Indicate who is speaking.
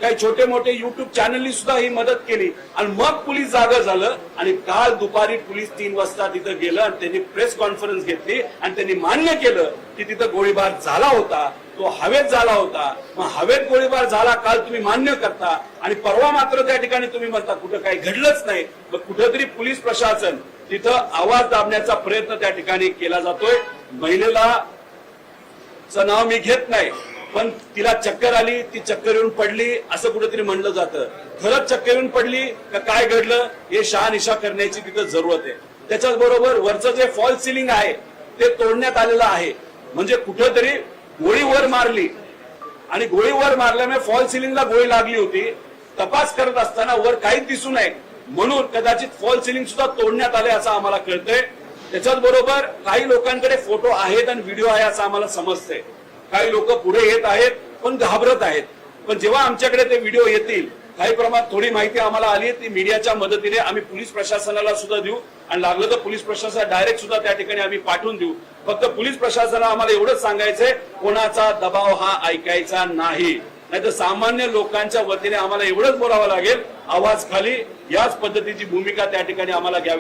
Speaker 1: काही छोटे मोठे युट्यूब चॅनलनी सुद्धा ही मदत केली आणि मग पोलीस जागा झालं आणि काल दुपारी पोलीस 3 वाजता तिथं गेलं आणि त्यांनी प्रेस कॉन्फरन्स घेतली आणि त्यांनी मान्य केलं की तिथं गोळीबार झाला होता, तो हवेत झाला होता. मग हवेत गोळीबार झाला काल तुम्ही मान्य करता आणि परवा मात्र त्या ठिकाणी तुम्ही म्हणता कुठं काही घडलंच नाही. मग कुठेतरी पोलीस प्रशासन तिथं आवाज दाबण्याचा प्रयत्न त्या ठिकाणी केला जातोय. महिलेला नाव मी घेत नाही, पण तिला चक्कर आली, ती चक्कर येऊन पडली असं कुठेतरी म्हणलं जातं. खरंच चक्कर येऊन पडली का काय घडलं हे शहानिशा करण्याची तिथं जरूरत आहे. त्याच्याच बरोबर वरचं जे फॉल सिलिंग आहे ते तोडण्यात आलेलं आहे. म्हणजे कुठेतरी गोळी वर मारली आणि गोळी वर मारल्यामुळे फॉल सिलिंगला गोळी लागली होती. तपास करत असताना वर काहीच दिसू नये म्हणून कदाचित फॉल सिलिंग सुद्धा तोडण्यात आले असं आम्हाला कळतंय. त्याच्याच बरोबर काही लोकांकडे फोटो आहेत आणि व्हिडिओ आहे असं आम्हाला समजतंय. काही लोक पुढे येत आहेत पण घाबरत आहेत. पण जेव्हा आमच्याकडे ते व्हिडिओ येतील, काही प्रमाणात थोडी माहिती आम्हाला आली आहे ती मीडियाच्या मदतीने आम्ही पोलीस प्रशासनाला सुद्धा देऊ आणि लागलं तर पोलीस प्रशासन डायरेक्ट सुद्धा त्या ठिकाणी आम्ही पाठवून देऊ. फक्त पोलीस प्रशासनाला आम्हाला एवढंच सांगायचंय, कोणाचा दबाव हा ऐकायचा नाही. नाहीतर सामान्य लोकांच्या वतीने आम्हाला एवढंच बोलावं लागेल, आवाज खाली. याच पद्धतीची भूमिका त्या ठिकाणी आम्हाला घ्यावी.